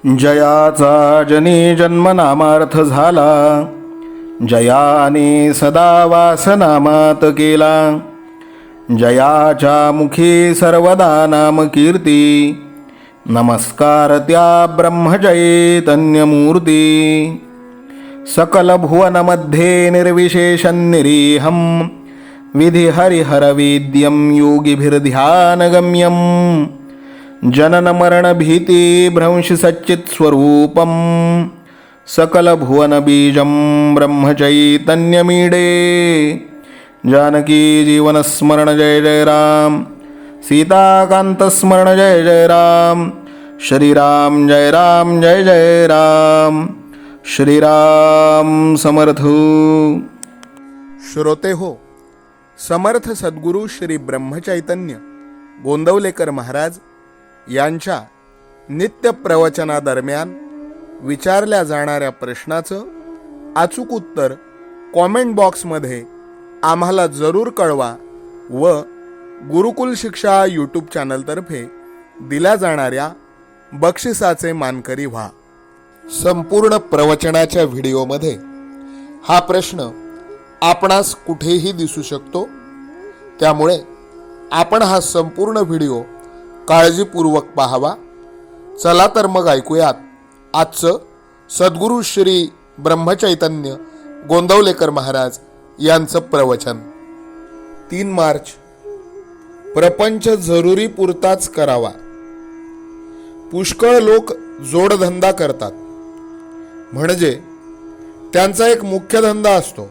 जयाचा जनी जन्मनामार्थ झाला, जयाने सदा वासनामात केला. जयाच्या मुखी सर्वदा नाम कीर्ती, नमस्कार त्या ब्रह्मचैतन्यमूर्ती. सकल भुवनमध्ये निर्विशेषं निरीहं, विधिहरिहरवेद्यं योगिभिर्ध्यानगम्यं. जनन मरण भीति भ्रंश सच्चित् स्वरूपं, सकल भुवन बीजं ब्रह्मचैतन्यमीडे. जानकी जीवन स्मरण जय जय राम, सीताकांत स्मरण जय जय राम. श्रीराम जय राम जय जय राम. श्रीराम समर्थ. श्रोते हो, समर्थ सद्गुरू श्री ब्रह्मचैतन्य गोंदवलेकर महाराज यांच्या नित्य प्रवचनादरम्यान विचारल्या जाणाऱ्या प्रश्नाचं अचूक उत्तर कॉमेंट बॉक्समध्ये आम्हाला जरूर कळवा व गुरुकुल शिक्षा यूट्यूब चॅनलतर्फे दिल्या जाणाऱ्या बक्षिसाचे मानकरी व्हा. संपूर्ण प्रवचनाच्या व्हिडिओमध्ये हा प्रश्न आपणास कुठेही दिसू शकतो, त्यामुळे आपण हा संपूर्ण व्हिडिओ काळजीपूर्वक पाहावा. चला तर मग ऐकूयात आजचं सद्गुरू श्री ब्रह्मचैतन्य गोंदवलेकर महाराज यांचं प्रवचन. 3 मार्च. प्रपंच जरुरी पुरताच करावा. पुष्कळ लोक जोडधंदा करतात, म्हणजे त्यांचा एक मुख्य धंदा असतो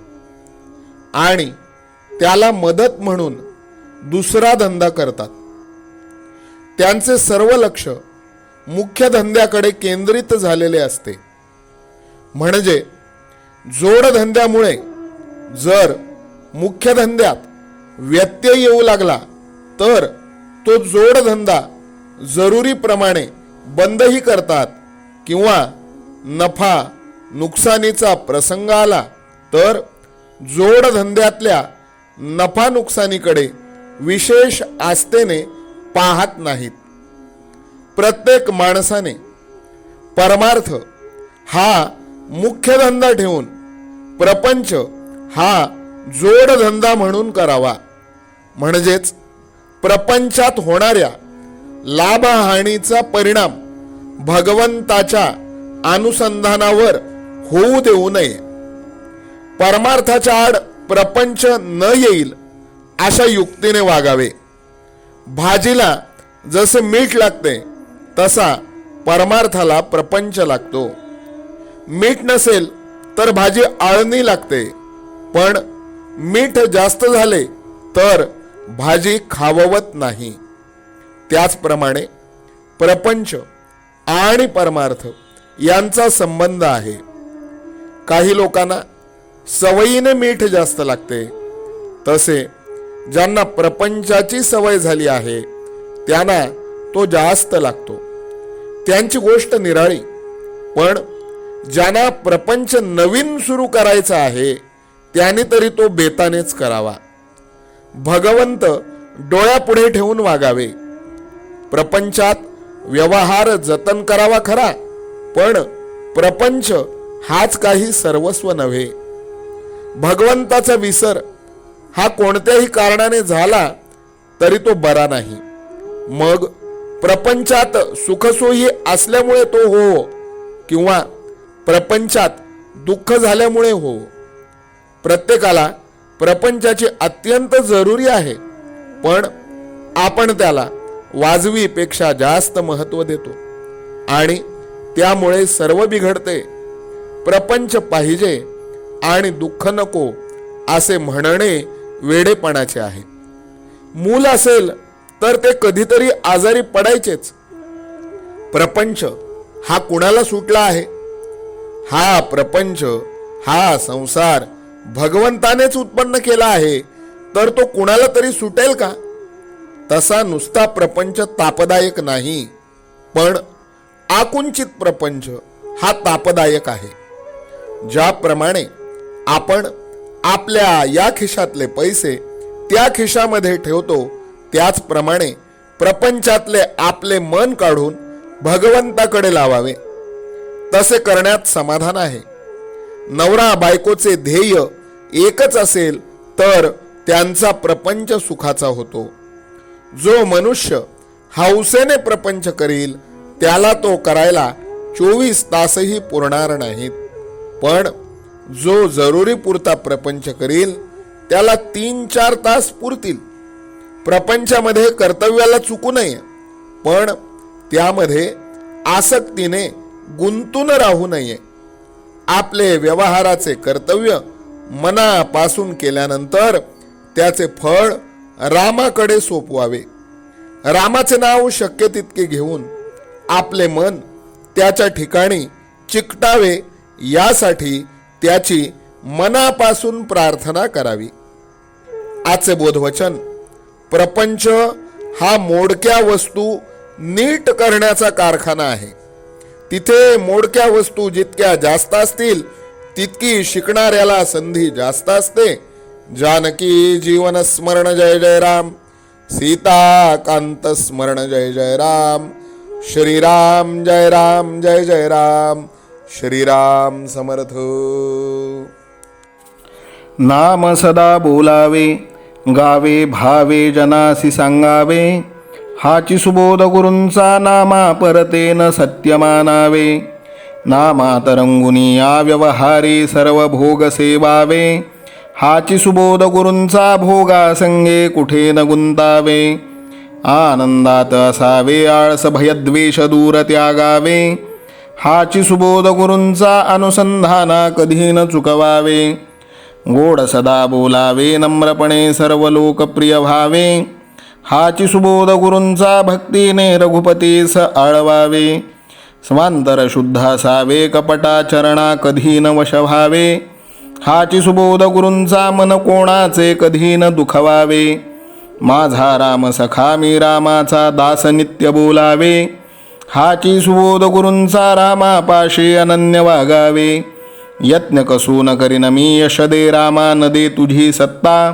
आणि त्याला मदत म्हणून दुसरा धंदा करतात. त्यांचे सर्व लक्ष मुख्य धंद्याकडे केंद्रित झालेले असते. म्हणजे जोडधंद्यामुळे जर मुख्य धंद्यात व्यत्यय येऊ लागला तर तो जोडधंदा जरुरीप्रमाणे बंदही करतात, किंवा नफा नुकसानीचा प्रसंग आला तर जोडधंद्यातल्या नफा नुकसानीकडे विशेष आस्थेने पाहत नाहीत. प्रत्येक माणसाने परमार्थ हा मुख्य धंदा ठेवून प्रपंच हा जोडधंदा म्हणून करावा. म्हणजेच प्रपंचात होणाऱ्या लाभहानीचा परिणाम भगवंताच्या अनुसंधानावर होऊ देऊ नये. परमार्थाच्या आड प्रपंच न येईल अशा युक्तीने वागावे. भाजीला जसे मीठ लागते तसा परमार्थाला प्रपंच लागतो. मीठ नसेल तर भाजी आळणी लागते, पण मीठ जास्त झाले तर भाजी खाववत नाही. त्याचप्रमाणे प्रपंच आणि परमार्थ यांचा संबंध आहे. काही लोकांना सवयीने मीठ जास्त लागते, तसे ज्यांना प्रपंचाची सवय झाली आहे त्यांना तो जास्त लागतो. त्यांची गोष्ट निराळी, पण ज्यांना प्रपंच नवीन सुरू करायचा आहे त्याने तरी तो बेतानेच करावा. भगवंत डोळ्यापुढे ठेवून वागावे. प्रपंचात व्यवहार जतन करावा खरा, पण प्रपंच हाच काही सर्वस्व नव्हे. भगवंताचा विसर हा कोणत्याही कारणाने झाला तरी तो बरा नाही. मग प्रपंचात सुखसोयी असल्यामुळे तो हो, किंवा प्रपंचात दुःख झाल्यामुळे हो. प्रत्येकाला प्रपंचाची अत्यंत जरुरी आहे, पण आपण त्याला वाजवीपेक्षा जास्त महत्त्व देतो आणि त्यामुळे सर्व बिघडते. प्रपंच पाहिजे आणि दुःख नको असे म्हणणे वेडेपणाचे आहे. मूल असेल तर ते कधीतरी आजारी पडायचेच. प्रपंच हा कुणाला सुटला आहे? हा प्रपंच, हा संसार भगवंतानेच उत्पन्न केला आहे, तर तो कुणाला तरी सुटेल का? तसा नुसता प्रपंच तापदायक नाही, पण आकुंचित प्रपंच हा तापदायक आहे. ज्याप्रमाणे आपण आपल्या या खिशातले पैसे त्या खिशामध्ये ठेवतो, त्याचप्रमाणे प्रपंचातले आपले मन काढून भगवंताकडे लावावे. तसे करण्यात समाधान आहे. नवरा बायकोचे ध्येय एकच असेल तर त्यांचा प्रपंच सुखाचा होतो. जो मनुष्य हौसेने प्रपंच करील त्याला तो करायला 24 तासही पुरणार नाहीत. पण जो जरुरी पुरता प्रपंच करील त्याला 3-4 तास पुरतील. प्रपंचामध्ये कर्तव्याला चुकू नये, पण त्यामध्ये आसक्तीने गुंतून राहू नये. आपले व्यवहाराचे कर्तव्य मनापासून केल्यानंतर त्याचे फळ रामाकडे सोपवावे. रामाचे नाव शक्य तितके घेऊन आपले मन त्याच्या ठिकाणी चिकटावे, यासाठी त्याची मनापासून प्रार्थना करावी. आजचे बोधवचन: प्रपंच हा मोडक्या वस्तू नीट करण्याचा कारखाना आहे. तिथे मोडक्या वस्तू जितक्या जास्त असतील तितकी शिकणाऱ्याला संधी जास्त असते. जानकी जीवन स्मरण जय जय राम. सीता कांत स्मरण जय जय राम. श्रीराम जय राम जय जय राम. श्रीराम समर्थ. नाम सदा बोलावे, गावे भावे जनासी सांगावे. हाची सुबोध गुरूंचा नामा परतेन सत्य मानावे. नामात रंगुनी या व्यवहारे सर्व भोग सेवावे. हाची सुबोध गुरूंचा भोगा संगे कुठे न गुंतावे. आनंदात असावे आळस भयद्वेष दूर त्यागावे. हाची सुबोध गुरूंचा अनुसंधाना कधी न चुकवावे. गोड सदा बोलावे, नम्रपणे सर्व लोकप्रिय व्हावे. हाची सुबोध गुरूंचा भक्तीने रघुपतीस आळवावे. स्वांतर शुद्ध असावे, कपटाचरणा कधी न वश व्हावे. हाची सुबोध गुरूंचा मन कोणाचे कधी न दुखवावे. माझा राम सखा मी रामाचा दास नित्य बोलावे. हाची सुबोध गुरूंचा रामापाशी अनन्य वागावे. यत्न कसू न करीन मी यश दे रामा न दे तुझी सत्ता.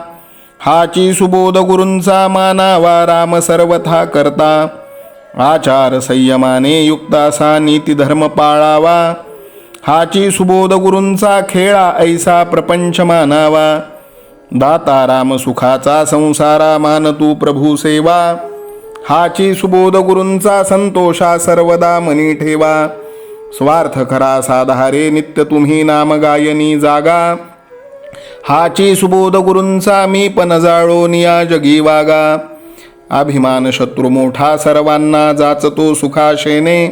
हाची सुबोध गुरूंचा मानावा राम सर्वथा करता. आचार संयमाने युक्त असा नीती धर्म पाळावा. हाची सुबोध गुरूंचा खेळा ऐसा प्रपंच मानावा. दाता राम सुखाचा संसारा मान तू प्रभू सेवा. हाची सुबोध गुरूंचा संतोषा सर्वदा मनी ठेवा. स्वार्थ खरा साधारे नित्य तुम्ही नाम गायनी जागा. हाची सुबोध गुरूंचा मी पण जाळोन या जगी वागा. अभिमान शत्रू मोठा सर्वांना जाचतो सुखाशेने.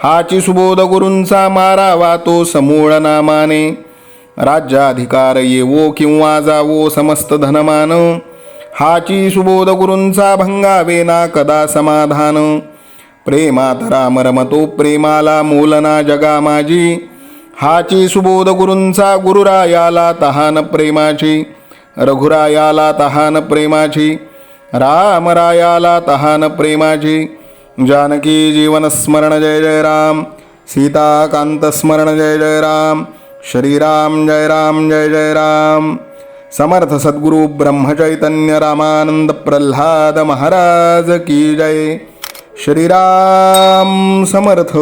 हाची सुबोध गुरूंचा मारावा तो समूळ नामाने. राज्याधिकार येवो किंवा जावो समस्त धनमान. हाची सुबोध गुरूंचा भंगावे ना कदा समाधान. प्रेमात राम रमतो प्रेमाला मोलना जगा माझी. हाची सुबोध गुरूंचा गुरुरायाला तहान प्रेमाची. रघुरायाला तहान प्रेमाची. रामरायाला तहान प्रेमाची. जानकी जीवन स्मरण जय जय राम. सीताकांत स्मरण जय जय राम. श्रीराम जय राम जय जय राम. समर्थ सद्गुरु ब्रह्मचैतन्य रामानंद प्रल्हाद महाराज की जय. श्रीराम समर्थ.